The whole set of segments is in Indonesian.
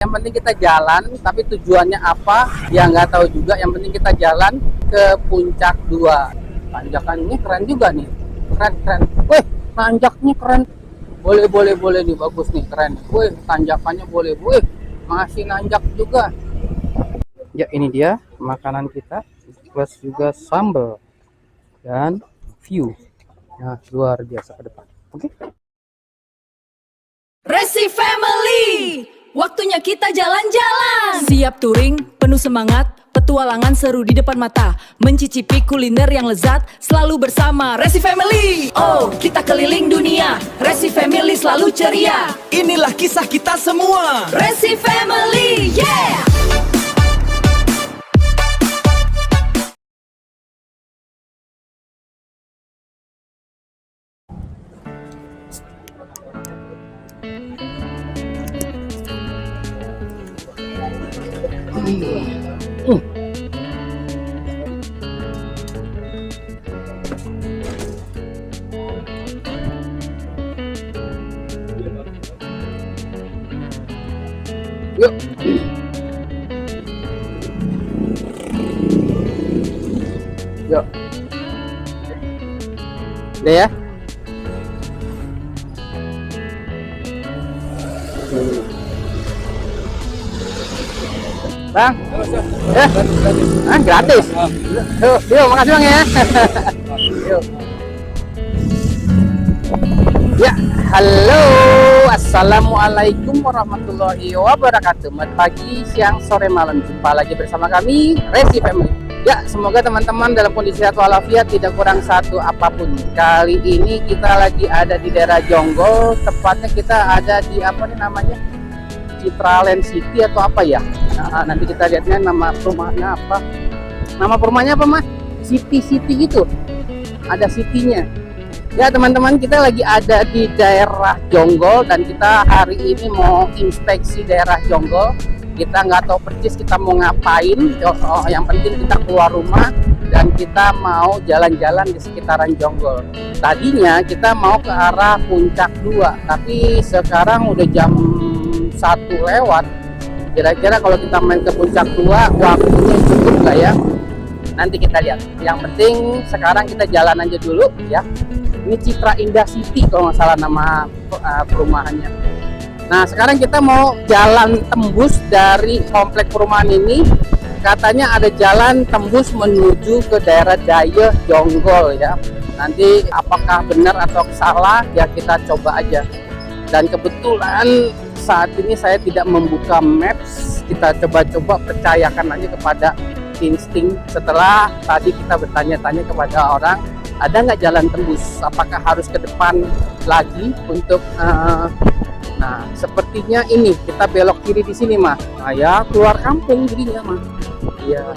Yang penting kita jalan, tapi tujuannya apa ya nggak tahu juga. Yang penting kita jalan ke Puncak 2. Tanjakannya keren juga nih, keren. Wih, tanjaknya keren. Boleh nih, bagus nih, keren. Wih, tanjakannya boleh. Wih, masih nanjak juga. Ya, ini dia makanan kita plus juga sambal dan view. Nah, luar biasa ke depan. Oke. Resi Family, waktunya kita jalan-jalan. Siap touring, penuh semangat, petualangan seru di depan mata, mencicipi kuliner yang lezat, selalu bersama Resi Family. Oh, kita keliling dunia, Resi Family selalu ceria. Inilah kisah kita semua. Resi Family, yeah! Yuk. Yuk. Udah ya? Bang? Gratis? Yuk, makasih Bang ya. Yuk. Ya, halo, assalamualaikum warahmatullahi wabarakatuh. Selamat pagi, siang, sore, malam. Jumpa lagi bersama kami, Resi Family. Ya, semoga teman-teman dalam kondisi sehat walafiat, tidak kurang satu apapun. Kali ini kita lagi ada di daerah Jonggol, tepatnya kita ada di apa nih namanya? Citraland City atau apa ya? Nah, nanti kita lihatnya nama rumahnya apa. Nama rumahnya apa, Mas? City gitu. Ada city-nya. Ya teman-teman, kita lagi ada di daerah Jonggol dan kita hari ini mau inspeksi daerah Jonggol. Kita nggak tahu persis kita mau ngapain. Yang penting kita keluar rumah dan kita mau jalan-jalan di sekitaran Jonggol. Tadinya kita mau ke arah Puncak 2, tapi sekarang udah jam 1 lewat. Kira-kira kalau kita main ke Puncak 2 waktunya cukup nggak ya? Nanti kita lihat. Yang penting sekarang kita jalan aja dulu ya. Ini Citra Indah City kalau nggak salah nama perumahannya. Nah sekarang kita mau jalan tembus dari komplek perumahan ini. Katanya ada jalan tembus menuju ke daerah Daya Jonggol ya. Nanti apakah benar atau salah ya kita coba aja. Dan kebetulan saat ini saya tidak membuka maps. Kita coba-coba percayakan aja kepada insting. Setelah tadi kita bertanya-tanya kepada orang, ada nggak jalan tembus? Apakah harus ke depan lagi untuk nah sepertinya ini kita belok kiri di sini mah. Nah, ya keluar kampung jadinya mah. Iya.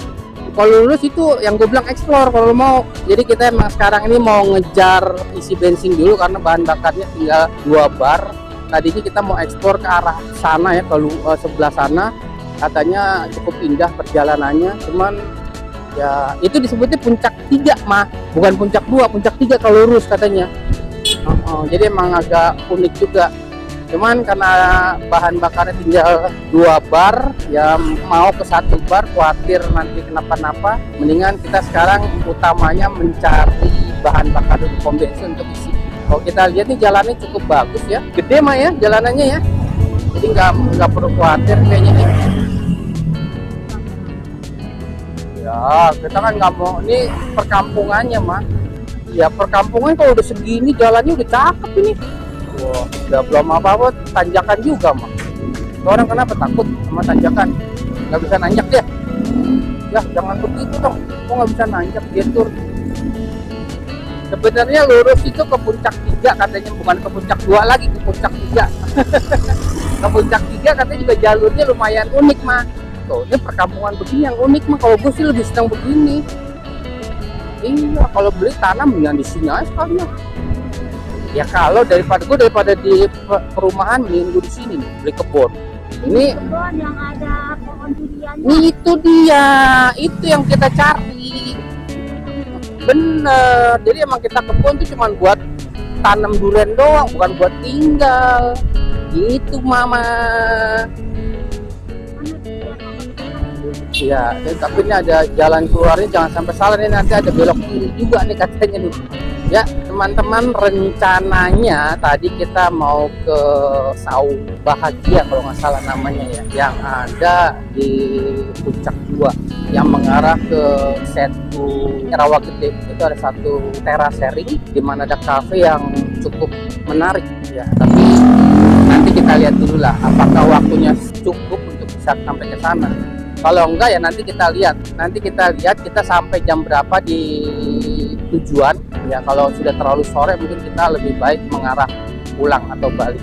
Kalau lulus itu yang gue bilang explore kalau mau. Jadi kita emang sekarang ini mau ngejar isi bensin dulu karena bahan bakarnya tinggal 2 bar. Tadinya kita mau ekspor ke arah sana ya, kalau sebelah sana katanya cukup indah perjalanannya, cuman ya itu disebutnya Puncak 3 mah, bukan Puncak 2, Puncak 3 kalau lurus katanya. Jadi emang agak unik juga. Cuman karena bahan bakarnya tinggal 2 bar, ya mau ke 1 bar khawatir nanti kenapa-napa. Mendingan kita sekarang utamanya mencari bahan bakar dulu, pom bensin untuk isi. Kalau kita lihat nih jalannya cukup bagus ya, gede mah ya jalanannya ya. Jadi nggak perlu khawatir kayaknya nih. Ya kita kan nggak mau, ini perkampungannya mah. Ya perkampungan kalau udah segini jalannya udah cakep ini. Wah, udah belum apa-apa tanjakan juga mah. Orang kenapa takut sama tanjakan? Nggak bisa nanjak dia. Ya jangan begitu dong. Kok nggak bisa nanjak dia tur. Sebenarnya lurus itu ke Puncak 3 katanya, bukan ke Puncak 2 lagi, ke Puncak 3. Ke Puncak 3 katanya juga jalurnya lumayan unik mah. Tuh, ini perkampungan begini yang unik mah. Kalau gue sih lebih senang begini. Iya, kalau beli tanam dengan di sini aja sekalian. Ya kalau daripada di perumahan minggu di sini nih, beli kebun. Ini kebun yang ada pohon duriannya. Ini itu dia, itu yang kita cari. Bener, jadi emang kita kebun tuh cuma buat tanam durian doang, bukan buat tinggal. Gitu mama. Iya, tapi ini ada jalan keluarnya, jangan sampai salah nih, nanti ada belok kiri juga nih katanya nih. Ya teman-teman, rencananya tadi kita mau ke Sau Bahagia kalau nggak salah namanya ya, yang ada di Puncak 2 yang mengarah ke Setu Rawa-Gede. Itu ada satu teras sharing di mana ada cafe yang cukup menarik ya, tapi nanti kita lihat dulu lah apakah waktunya cukup untuk bisa sampai ke sana. Kalau enggak ya nanti kita lihat kita sampai jam berapa di tujuan ya. Kalau sudah terlalu sore mungkin kita lebih baik mengarah pulang atau balik,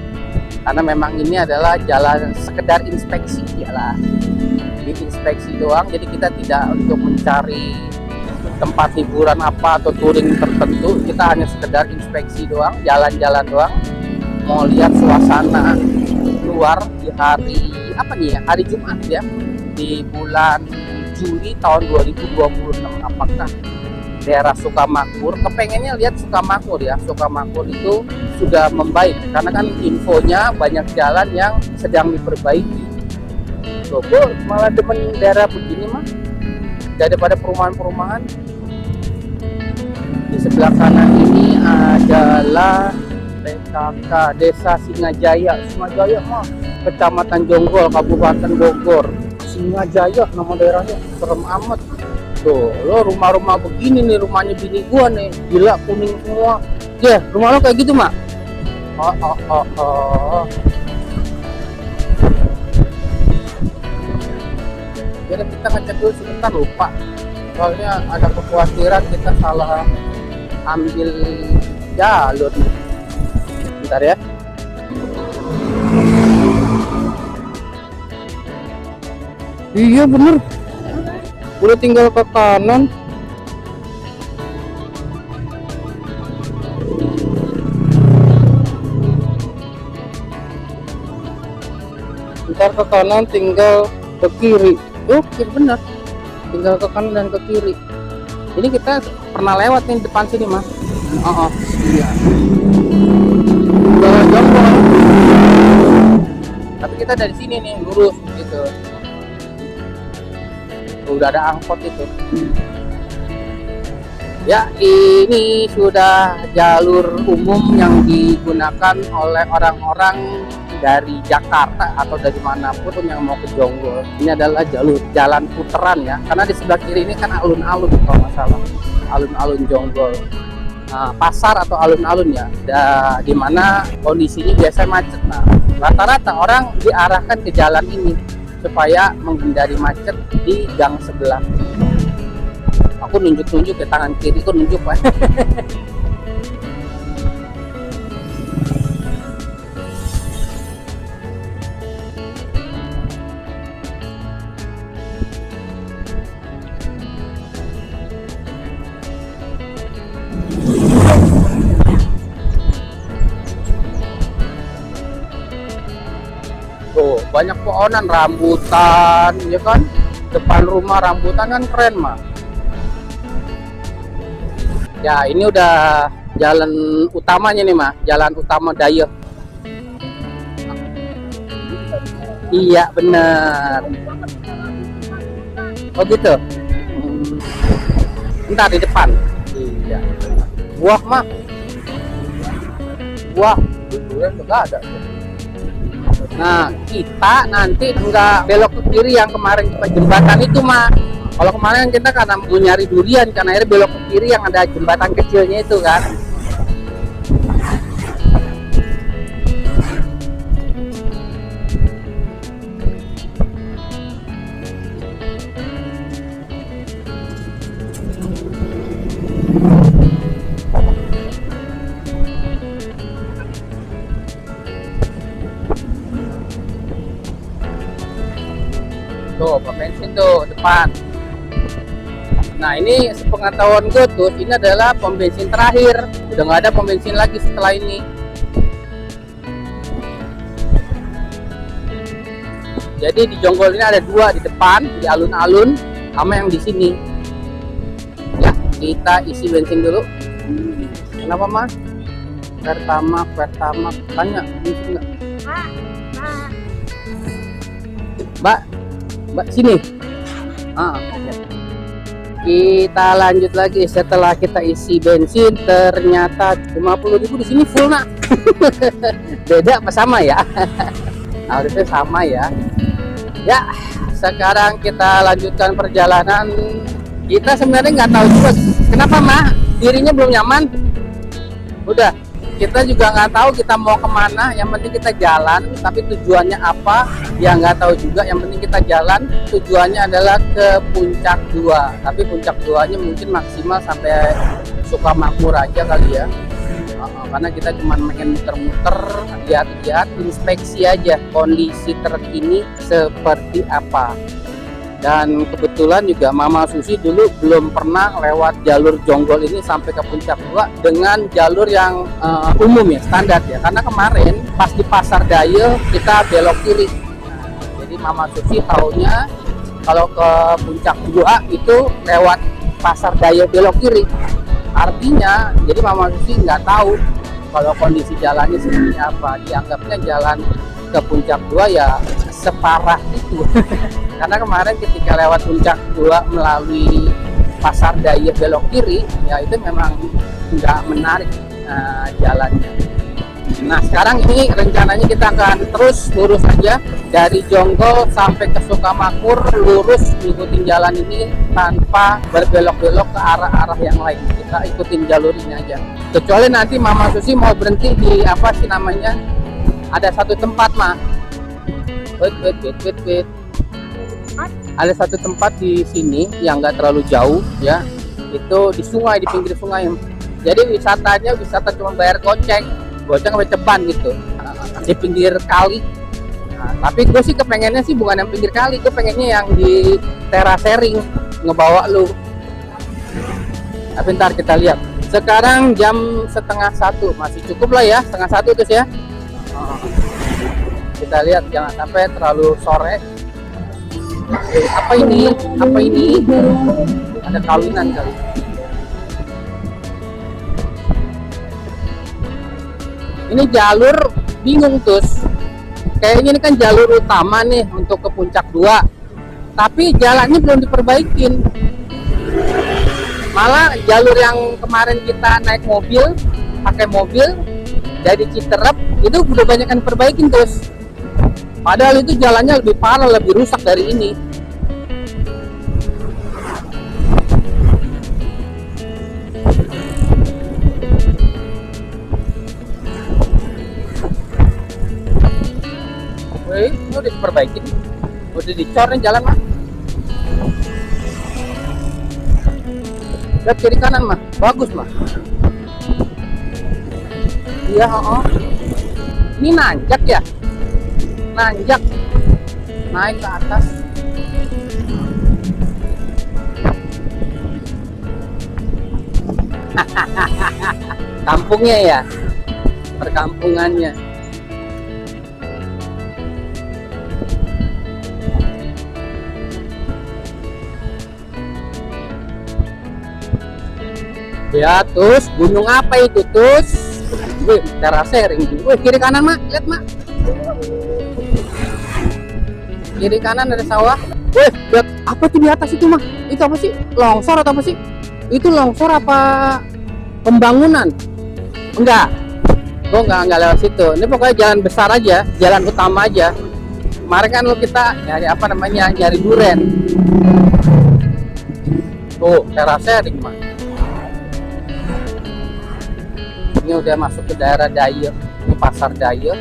karena memang ini adalah jalan sekedar inspeksi ya lah, di inspeksi doang. Jadi kita tidak untuk mencari tempat hiburan apa atau touring tertentu, kita hanya sekedar inspeksi doang, jalan-jalan doang, mau lihat suasana luar di hari apa nih ya, hari Jumat ya, di bulan Juli tahun 2026. Apakah daerah Sukamakmur, kepengennya lihat Sukamakmur ya. Sukamakmur itu sudah membaik karena kan infonya banyak jalan yang sedang diperbaiki. Loh, malah demen daerah begini mah daripada perumahan-perumahan. Di sebelah kanan ini adalah PKK Desa Singajaya. Singajaya mah Kecamatan Jonggol, Kabupaten Bogor. Singajaya nama daerahnya, serem amat. Tuh, lo rumah-rumah begini nih, rumahnya bini gua nih, gila kuning semua. Ya, rumah lo kayak gitu, Mak? Jadi kita ngecek dulu sebentar, lupa. Soalnya ada kekhawatiran kita salah ambil jalur nih. Bentar ya. Iya bener, udah tinggal ke kanan. Ntar ke kanan tinggal ke kiri. Oke bener, tinggal ke kanan dan ke kiri. Ini kita pernah lewat nih depan sini mah. Iya. Jalan Jonggol. Tapi kita dari sini nih lurus gitu. Udah ada angkot itu ya. Ini sudah jalur umum yang digunakan oleh orang-orang dari Jakarta atau dari manapun yang mau ke Jonggol. Ini adalah jalan puteran ya, karena di sebelah kiri ini kan alun-alun kalau nggak salah, alun-alun Jonggol. Pasar atau alun-alun ya, di mana kondisinya biasa macet. Nah, rata-rata orang diarahkan ke jalan ini supaya menghindari macet di gang sebelah. Aku nunjuk-nunjuk ke tangan kiri, aku nunjuk Pak. Tuh, banyak pohonan, rambutan ya kan, depan rumah rambutan kan keren mah ya. Ini udah jalan utamanya nih mah, jalan utama Daya. Iya bener. Oh gitu. Entar di depan. Iya. Buah mah, buah durian enggak ada. Nah, kita nanti enggak belok ke kiri yang kemarin ke jembatan itu mah. Kalau kemarin kita karena mau nyari durian, karena akhirnya belok ke kiri yang ada jembatan kecilnya itu kan. Tuh, pom bensin tuh depan. Nah, ini sepengetahuan gue tuh, ini adalah pom bensin terakhir. Udah nggak ada pom bensin lagi setelah ini. Jadi di Jonggol ini ada dua, di depan, di alun-alun, sama yang di sini. Ya, kita isi bensin dulu. Kenapa Mas? Pertamax, tanya, isi nggak? Pak, Mbak, sini. Ah, ya. Kita lanjut lagi. Setelah kita isi bensin, ternyata 50.000 di sini full nak. Beda apa sama ya? Harusnya sama ya. Ya, sekarang kita lanjutkan perjalanan. Kita sebenarnya nggak tahu juga kenapa mah dirinya belum nyaman. Udah, kita juga nggak tahu kita mau kemana. Yang penting kita jalan, tapi tujuannya apa ya nggak tahu juga. Yang penting kita jalan, tujuannya adalah ke Puncak 2. Tapi Puncak 2 nya mungkin maksimal sampai Sukamakmur aja kali ya. Karena kita cuma pengen muter-muter, lihat-lihat, inspeksi aja kondisi terkini seperti apa. Dan kebetulan juga Mama Susi dulu belum pernah lewat jalur Jonggol ini sampai ke Puncak 2 dengan jalur yang umum ya, standar ya. Karena kemarin pas di Pasar Daya kita belok kiri. Jadi Mama Susi taunya kalau ke Puncak 2 itu lewat Pasar Daya belok kiri. Artinya jadi Mama Susi nggak tahu kalau kondisi jalannya seperti apa. Dianggapnya jalan ke Puncak 2 ya separah itu. Karena kemarin ketika lewat Puncak 2 melalui Pasar Daya belok kiri, ya itu memang nggak menarik jalannya. Nah sekarang ini rencananya kita akan terus lurus aja dari Jonggol sampai ke Sukamakmur, lurus ngikutin jalan ini tanpa berbelok-belok ke arah-arah yang lain. Kita ikutin jalur ini aja. Kecuali nanti Mama Susi mau berhenti di apa sih namanya? Ada satu tempat mah. Wait. Ada satu tempat di sini yang nggak terlalu jauh ya, itu di sungai, di pinggir sungai. Jadi wisatanya wisata cuma bayar goceng sampai ceban gitu, di pinggir kali. Nah, tapi gue sih kepengennya sih bukan yang pinggir kali, gue pengennya yang di terasering ngebawa lu. Tapi ntar kita lihat. Sekarang jam 12:30, masih cukup lah ya, 12:30 terus ya. Kita lihat jangan sampai terlalu sore. Apa ini? Ada kawinan kali. Ini jalur bingung terus. Kayaknya ini kan jalur utama nih untuk ke Puncak 2. Tapi jalannya belum diperbaikin. Malah jalur yang kemarin kita naik mobil, pakai mobil dari Citerep itu udah banyak yang diperbaikin terus. Padahal itu jalannya lebih parah, lebih rusak dari ini. Wih, ini udah diperbaikin. Udah dicor nih jalan mah. Lihat kiri kanan mah, bagus mah. Iya, Ini nanjak ya? Nanjak naik ke atas. Kampungnya ya, perkampungannya. Ya terus gunung apa itu terus? Wih, terasering. Wih, kiri kanan mak, lihat mak. Kiri kanan ada sawah. Wih, lihat apa tuh di atas itu mah? Itu apa sih? Longsor atau apa sih? Itu longsor apa pembangunan? Enggak. Gua enggak lewat situ. Ini pokoknya jalan besar aja, jalan utama aja. Kemarin kan kita nyari apa namanya? Nyari duren. Tuh, terasering mah. Ini udah masuk ke daerah Daya, ke Pasar Daya.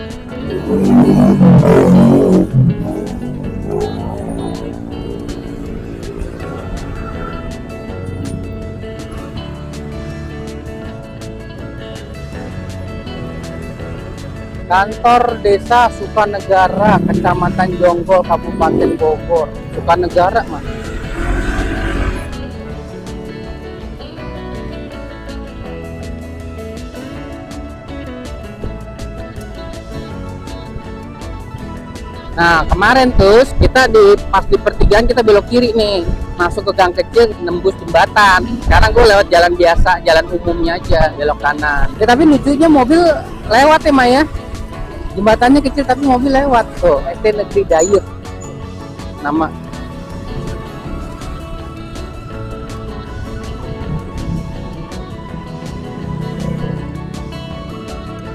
Kantor Desa Sukanegara, Kecamatan Jonggol, Kabupaten Bogor. Sukanegara mah. Nah kemarin terus kita pas di pertigaan kita belok kiri nih, masuk ke gang kecil nembus jembatan. Sekarang gue lewat jalan biasa, jalan umumnya aja, belok kanan. Ya, tapi lucunya mobil lewat ya Maya. Jembatannya kecil tapi mobil lewat. Tuh, SD Negeri Dayut nama.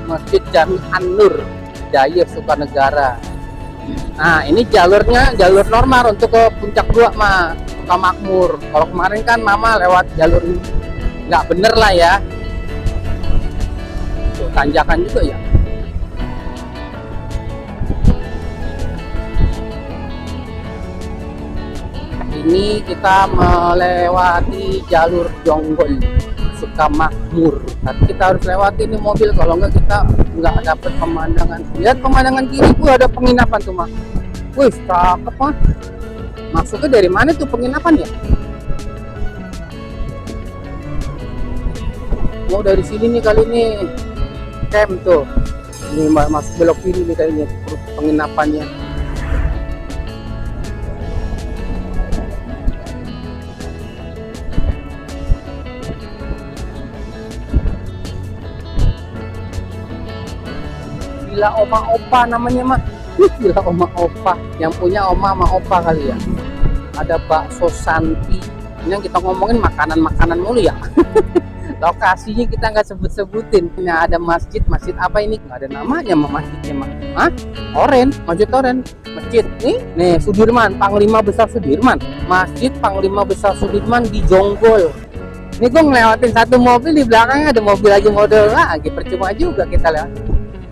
Masjid Jami An-Nur Hidayah Sukanegara. Nah ini jalurnya jalur normal untuk ke puncak 2 mah, Sukamakmur. Kalau kemarin kan mama lewat jalur nggak bener lah ya. Tuh, tanjakan juga ya. Ini kita melewati jalur Jonggol Sukamakmur. Tapi kita harus lewati ini mobil, kalau enggak kita nggak dapet pemandangan. Lihat pemandangan kiri, ada penginapan tuh mah. Wih, cakep mah. Masuknya dari mana tuh penginapan ya? Oh dari sini nih kali ini camp tuh. Ini masuk belok kiri nih kayaknya penginapannya. Villa Oma Opa namanya mah. Villa Oma Opa, yang punya Oma sama Opa kali ya. Ada bakso Santi. Ini yang kita ngomongin makanan-makanan mulu ya. Lokasinya kita nggak sebut-sebutin. Ini ada masjid apa ini? Nggak ada namanya mah masjidnya mah. Hah? Oren, Masjid Oren. Masjid nih Sudirman, Panglima Besar Sudirman. Masjid Panglima Besar Sudirman di Jonggol. Ini gue ngelewatin satu mobil, di belakangnya ada mobil lagi model lagi, percuma juga kita lewat.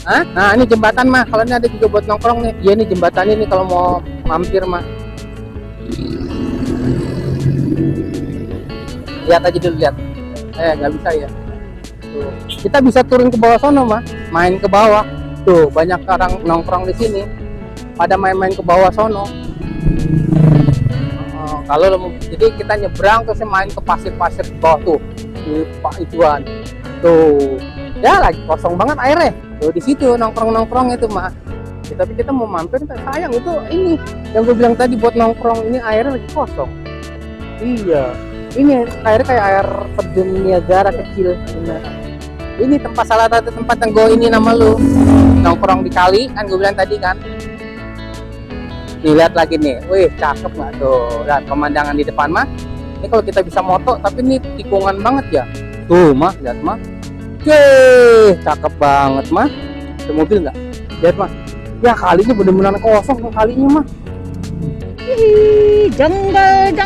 Hah? Nah ini jembatan mah, kalau ini ada juga buat nongkrong nih. Iya nih jembatan ini kalau mau mampir mah. Lihat aja dulu, lihat. Nggak bisa ya. Tuh. Kita bisa turun ke bawah sono mah, main ke bawah. Tuh banyak orang nongkrong di sini. Pada main-main ke bawah sono. Kalau jadi kita nyebrang terus main ke pasir-pasir di bawah tuh di Pak Ijuan. Tuh ya lagi kosong banget airnya. Tuh di situ nongkrong itu mah. Ya, tapi kita mau mampir, sayang itu ini yang gue bilang tadi buat nongkrong, ini airnya lagi kosong. Iya. Ini airnya kayak air terjun Niagara kecil. Bener. Ini tempat salah satu tempat yang gue ini nama lu nongkrong di kali kan gue bilang tadi kan. Nih lihat lagi nih, wih cakep nggak tuh, lihat pemandangan di depan mah. Ini kalau kita bisa moto, tapi ini tikungan banget ya. Tuh mah, lihat mah, cakep banget mah. Ada mobil nggak? Lihat mah, ya kalinya bener-bener kosong kalinya mah. Janggal.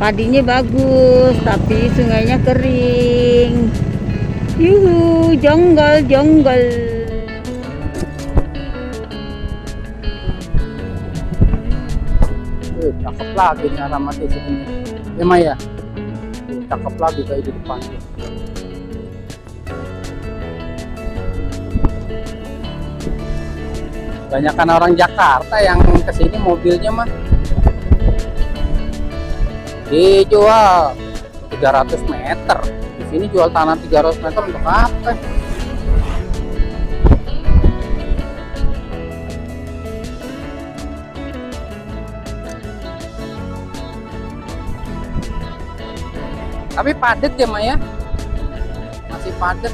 Padinya bagus, tapi sungainya kering. Yuhu, janggal. Cakep lagi nih alamatnya sini. Ya Maya, cakep lagi kayak di depan. Banyakan orang Jakarta yang kesini mobilnya mah dijual 300 meter. Di sini jual tanah 300 meter untuk apa? Tapi padat ya Maya, masih padat.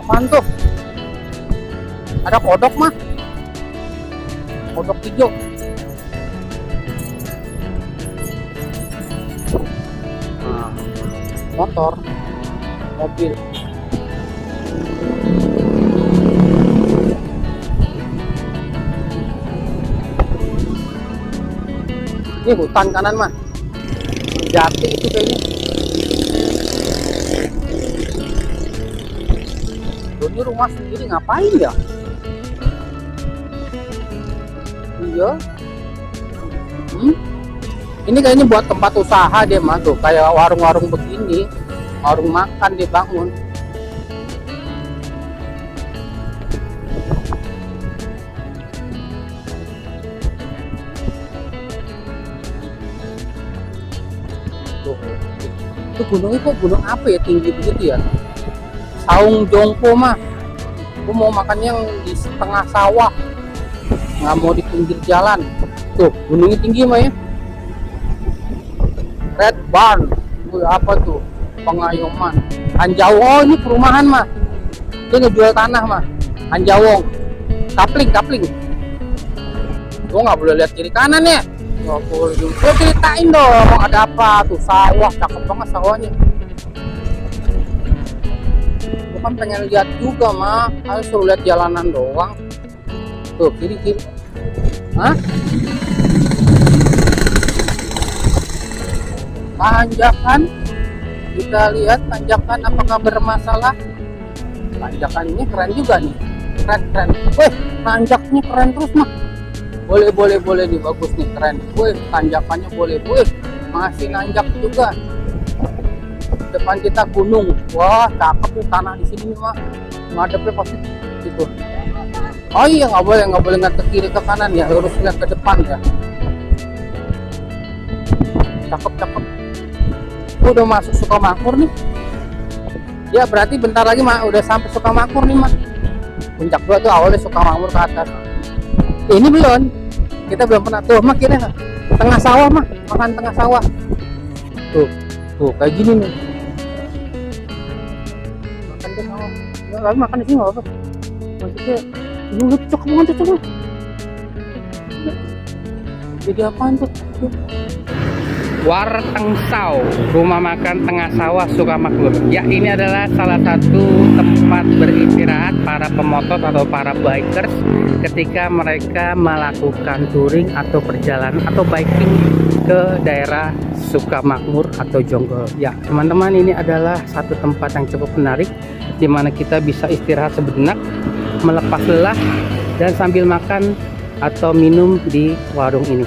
Apaan tuh? Ada kodok mah, kodok hijau. Nah, motor, mobil. Ini hutan kanan mah, jati itu kayaknya. Ini rumah sendiri ngapain ya? Iya. Ini kayaknya buat tempat usaha dia mah tuh, kayak warung-warung begini, warung makan dibangun. Tuh. Itu gunungnya kok gunung apa ya, tinggi begitu ya? Saung Jongpo mah. Aku mau makan yang di tengah sawah. nggak mau di pinggir jalan. Tuh gunungnya tinggi mah ya. Red Barn, apa tuh, Pengayuman, Anjawong. Oh, ini perumahan mah, dia ngejual tanah mah. Anjawong, kapling. Gua nggak boleh lihat kiri kanan ya. Nggak boleh. Gua ceritain dong ada apa tuh. Sawah, cakep banget sawahnya. Gua kan pengen lihat juga mah, harus suruh lihat jalanan doang. Tuh kiri. Hah? Tanjakan, kita lihat tanjakan apakah bermasalah. Tanjakan ini keren juga nih, keren. Wih, tanjaknya keren terus mah. Boleh nih, bagus nih, keren. Wih, tanjakannya boleh. Wih, masih nanjak juga. Depan kita gunung. Wah, cakep tuh tanah di sini mah. Ngadepnya pasti gitu. Oh iya, nggak boleh ngeliat ke kiri ke kanan ya, harus lihat ke depan ya. Cakep. Udah masuk Sukamakmur nih. Ya berarti bentar lagi mah udah sampai Sukamakmur nih mah. Puncak 2 tuh awalnya Sukamakmur ke atas. Ini belum. Kita belum pernah tuh mah kira tengah sawah mah, makan tengah sawah. Tuh kayak gini nih. Makan di sawah. Enggak lagi makan di sini enggak apa. Maksudnya ini cocok banget tuh. Jadi apaan tuh? Wartengsau, rumah makan tengah sawah Sukamakmur. Ya, ini adalah salah satu tempat beristirahat para pemotor atau para bikers ketika mereka melakukan touring atau perjalanan atau biking ke daerah Sukamakmur atau Jonggol. Ya, teman-teman, ini adalah satu tempat yang cukup menarik di mana kita bisa istirahat sejenak, melepas lelah dan sambil makan atau minum di warung ini.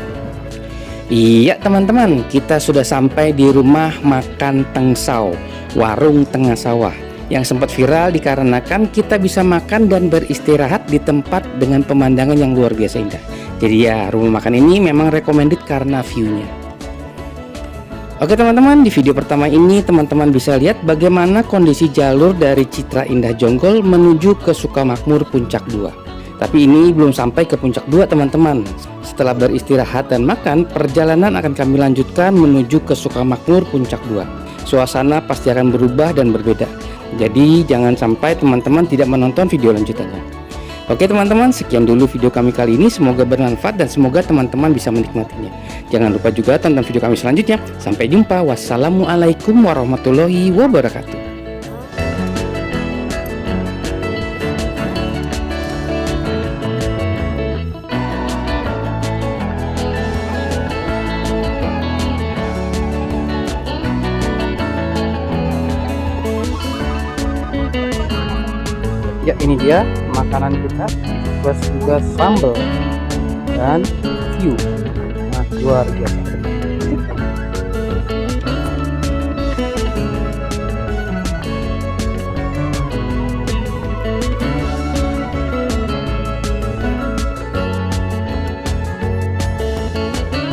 Iya teman-teman, kita sudah sampai di rumah makan Tengsau, warung tengah sawah, yang sempat viral dikarenakan kita bisa makan dan beristirahat di tempat dengan pemandangan yang luar biasa indah. Jadi ya, rumah makan ini memang recommended karena view-nya. Oke teman-teman, di video pertama ini teman-teman bisa lihat bagaimana kondisi jalur dari Citra Indah Jonggol menuju ke Sukamakmur Puncak 2. Tapi ini belum sampai ke Puncak 2 teman-teman. Setelah beristirahat dan makan, perjalanan akan kami lanjutkan menuju ke Sukamakmur Puncak 2. Suasana pasti akan berubah dan berbeda. Jadi jangan sampai teman-teman tidak menonton video lanjutannya. Oke teman-teman, sekian dulu video kami kali ini. Semoga bermanfaat dan semoga teman-teman bisa menikmatinya. Jangan lupa juga tonton video kami selanjutnya. Sampai jumpa. Wassalamualaikum warahmatullahi wabarakatuh. Ya, ini dia makanan kita, plus juga sambal dan view. Nah, luar biasa.